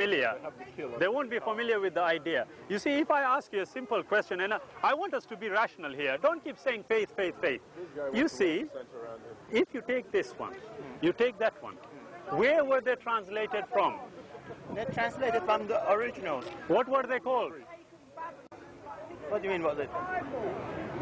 familiar. They won't be familiar with the idea. You see, if I ask you a simple question, and I want us to be rational here, don't keep saying faith, faith, faith. You see, if you take this one, you take that one, where were they translated from? They're translated from the originals. What were they called? What do you mean, what they...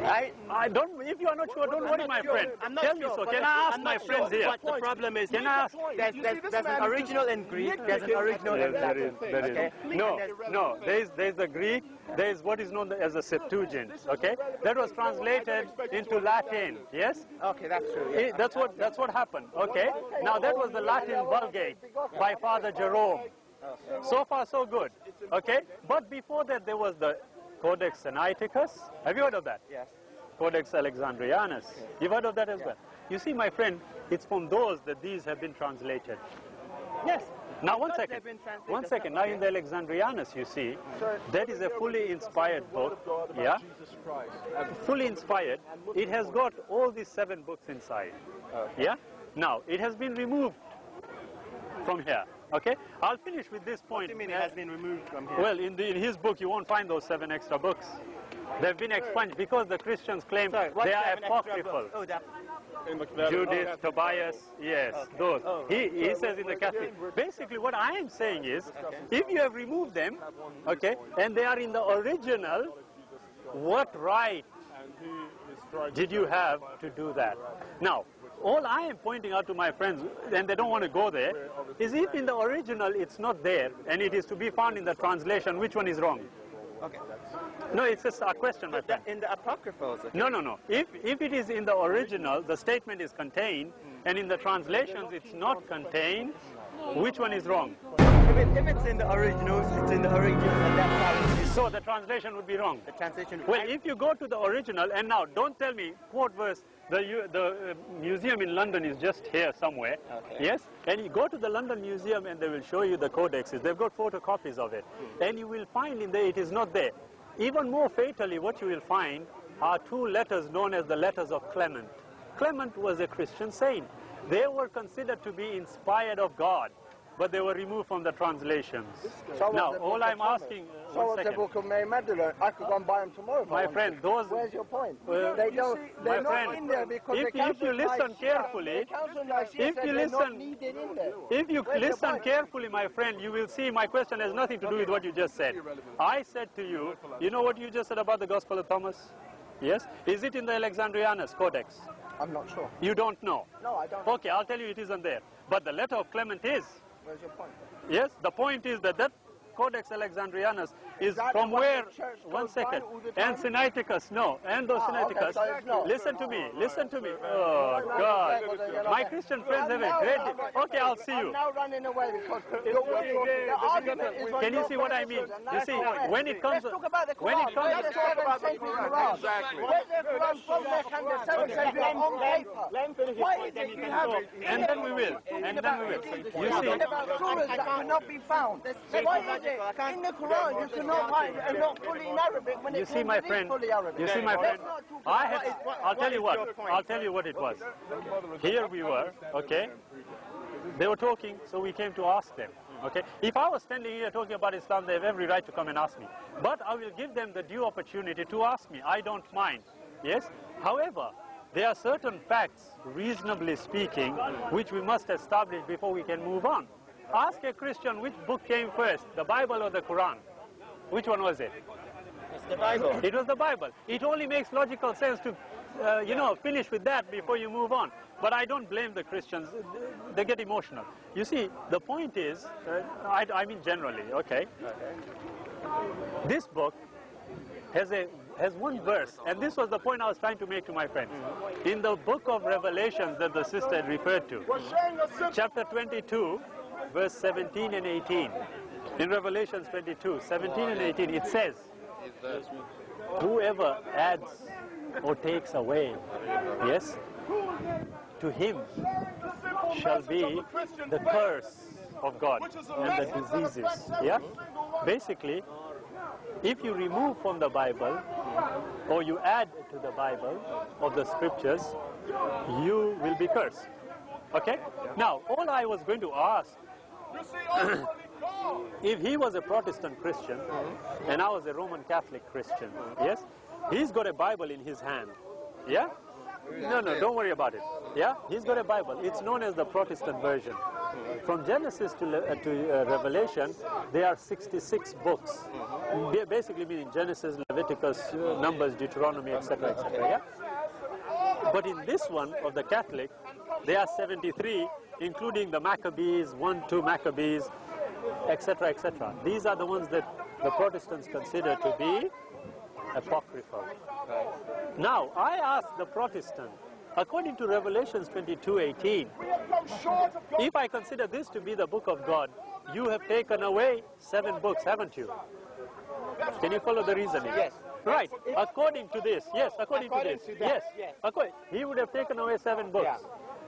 I don't, if you are not sure, don't worry, my friend. Tell me so. Can I ask my friends here? What the problem is, can I ask? There's an original in Greek, there's an original in Latin. There is. No, there's the Greek, there's what is known as a Septuagint, okay? That was translated into Latin, yes? Okay, that's true. Yeah. That's what happened, okay? Now that was the Latin Vulgate by Father Jerome. So far so good, okay? But before that there was the Codex Sinaiticus. Have you heard of that? Yes. Codex Alexandrianus. You've heard of that as well? You see, my friend, it's from those that these have been translated. Yes. Now, one second. One second. Now, in the Alexandrianus, you see, that is a fully inspired book. Yeah? Fully inspired. It has got all these 7 books inside. Yeah? Now, it has been removed from here. Okay? I'll finish with this point. What do you mean it has been removed from here? Well, in his book, you won't find those 7 extra books. They've been expunged because the Christians claim they are apocryphal. Oh, Judith, Tobias, yes, those. He says in the Catholic. Basically, what I am saying is, if you have removed them, okay, and they are in the original, what right did you have to do that? Now, all I am pointing out to my friends, and they don't want to go there, is if in the original it's not there, and it is to be found in the translation, which one is wrong? Okay. No, it's just a question, my friend. In the apocryphals? Okay. No. If it is in the original, the statement is contained, and in the translations it's not contained, which one is wrong? If it's in the originals, it's in the original, and that's how it is. So the translation would be wrong. The translation. Well, if you go to the original, and now don't tell me, quote verse, the museum in London is just here somewhere, yes? And you go to the London Museum and they will show you the codexes. They've got photocopies of it. And you will find in there, it is not there. Even more fatally, what you will find are 2 letters known as the letters of Clement. Clement was a Christian saint. They were considered to be inspired of God, but they were removed from the translations. So now, all I'm asking... So was the book of Mary Magdalene. I could go and buy them tomorrow. My friend, those... Where's your point? They're not in there because if you listen carefully, if you listen carefully, my friend, you will see my question has nothing to do with what you just said. I said to you, you know what you just said about the Gospel of Thomas? Yes? Is it in the Alexandrianus Codex? I'm not sure. You don't know? No, I don't. Okay, I'll tell you it isn't there. But the letter of Clement is. Where's your point? Yes, the point is that Codex Alexandrianus is from where, one second, and Sinaiticus, no, and those Sinaiticus, listen to me, oh God, my Christian friends have a great, okay, I'll see you. I'm now running away because the argument is can you see what I mean? You see, when it comes, let's talk about the Quran. Let's talk about the Quran. Exactly. Where's the Quran from there? Can the 7 century on paper? Why is it you have it? And then we will, You see, about surahs that cannot be found. Why is it in the Quran you cannot write and not fully in Arabic when it's fully Arabic? You see, my friend, I'll tell you what it was. Here we were, okay, they were talking, so we came to ask them, okay. If I was standing here talking about Islam, they have every right to come and ask me. But I will give them the due opportunity to ask me. I don't mind, yes. However, there are certain facts, reasonably speaking, which we must establish before we can move on. Ask a Christian which book came first, the Bible or the Quran. Which one was it? It's the Bible. It was the Bible. It only makes logical sense to, finish with that before you move on. But I don't blame the Christians. They get emotional. You see, the point is, I mean generally, okay? This book has one verse, and this was the point I was trying to make to my friends. In the book of Revelations that the sister had referred to, chapter 22, verse 17 and 18. In Revelations 22, 17 and 18, it says, whoever adds or takes away, yes, to him shall be the curse of God and the diseases. Yeah? Basically, if you remove from the Bible or you add to the Bible of the scriptures, you will be cursed. Okay? Now, all I was going to ask if he was a Protestant Christian and I was a Roman Catholic Christian, yes, he's got a Bible in his hand, yeah? No, don't worry about it, yeah? He's got a Bible. It's known as the Protestant version. From Genesis to Revelation, there are 66 books. Basically meaning Genesis, Leviticus, Numbers, Deuteronomy, etc., etc., yeah? But in this one of the Catholic, there are 73, including the Maccabees, 1, 2 Maccabees, etc., etc. These are the ones that the Protestants consider to be apocryphal. Now, I ask the Protestant, according to Revelations 22:18, if I consider this to be the book of God, you have taken away 7 books, haven't you? Can you follow the reasoning? Yes. Right. According to this, yes, according to this, yes. he would have taken away 7 books. Yeah.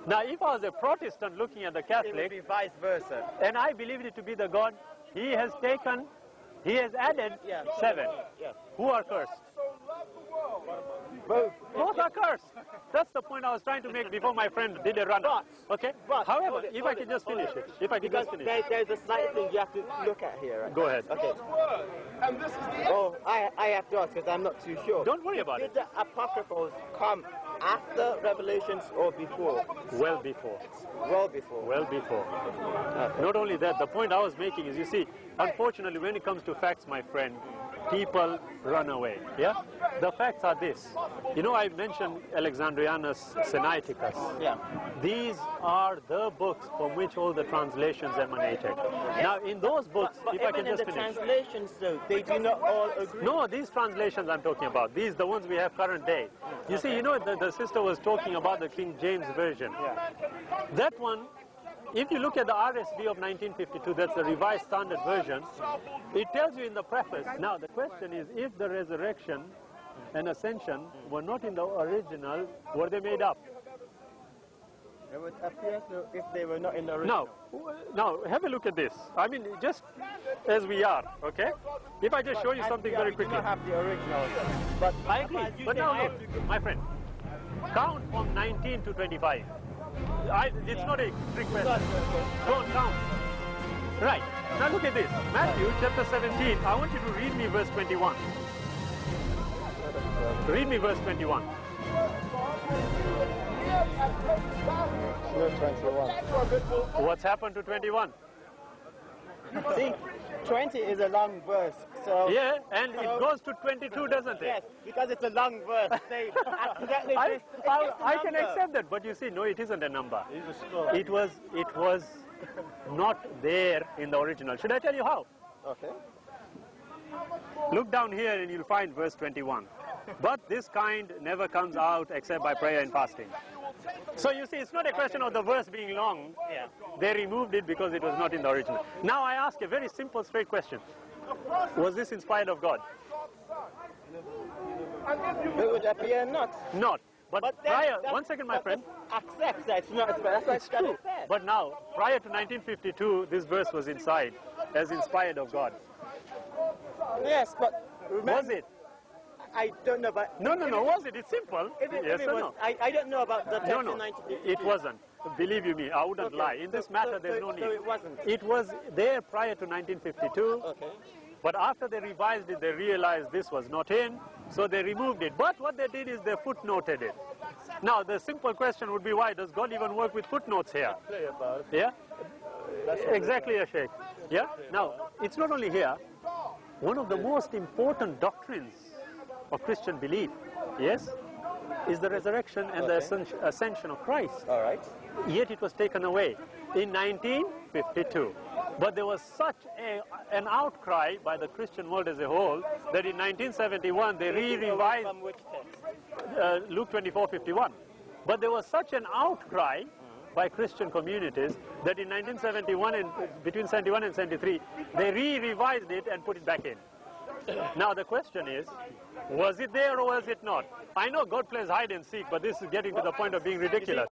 Now, if I was a Protestant looking at the It Catholic, would be vice versa. and I believed it to be the God, he has added 7. Yes. Who are cursed? Both are cursed. That's the point I was trying to make before my friend did a run. Okay? However, if I can just finish it. Because there's a slight thing you have to look at here. Right? Go ahead. Okay. Oh, I have to ask because I'm not too sure. Don't worry about Did it. the apocryphals come after Revelations or before? Well before. Well before. Well before. Okay. Not only that, the point I was making is, you see, unfortunately, when it comes to facts, my friend, people run away. Yeah? The facts are this. You know, I mentioned Alexandrianus Sinaiticus. Yeah. These are the books from which all the translations emanated. Now, in those books, But if I even can in just the finish. translations, though, they do not all agree. No, these translations I'm talking about, these the ones we have current day. You see, you know, the sister was talking about the King James Version. Yeah. That one, if you look at the RSV of 1952, that's the Revised Standard Version, it tells you in the preface. Now, the question is, if the resurrection and ascension were not in the original, were they made up? It would appear so if they were not in the original. Now, have a look at this. I mean, just as we are, okay? If I just show you something very We quickly. do not have the original. But I agree. But now, I look, my friend, count from 19 to 25. It's not a trick question. Go on, count. Right. Now look at this. Matthew chapter 17. I want you to read me verse 21. Read me verse 21. No, 21. What's happened to 21? See, 20 is a long verse. So Yeah, and it goes to 22, doesn't it? yes, because it's a long verse. They accidentally I it's a can number. accept that, but you see, no, it isn't a number. It was not there in the original. Should I tell you how? Okay. Look down here and you'll find verse 21. But this kind never comes out except by prayer and fasting. So you see, it's not a question of the verse being long. Yeah. They removed it because it was not in the original. Now I ask a very simple, straight question. Was this inspired of God? It would appear not. Not. But But then prior, that- 1 second, my that friend. accepts that it's not. That's what It's true. said. But now, prior to 1952, this verse was inside, as inspired of God. Yes, but remember, Was it? I don't know, but No, was it? It's simple. Yes if it or was, no? I don't know about the text No, in no, 1952. it wasn't. Believe you me, I wouldn't Okay. lie. In this matter, there's no need. So it wasn't. It was there prior to 1952, Okay. but after they revised it, they realized this was not in, so they removed it. But what they did is they footnoted it. Now, the simple question would be, why does God even work with footnotes here? Play about it. Yeah? Exactly, Ashek. Yeah? Now, it's not only here. One of the most important doctrines of Christian belief, yes, is the resurrection and the ascension of Christ. All right. Yet it was taken away in 1952. But there was such an outcry by the Christian world as a whole that in 1971 they re-revised From which text? Luke 24:51. But there was such an outcry by Christian communities that in 1971 and between 71 and 73 they re-revised it and put it back in. Now the question is, was it there or was it not? I know God plays hide and seek, but this is getting to the point of being ridiculous.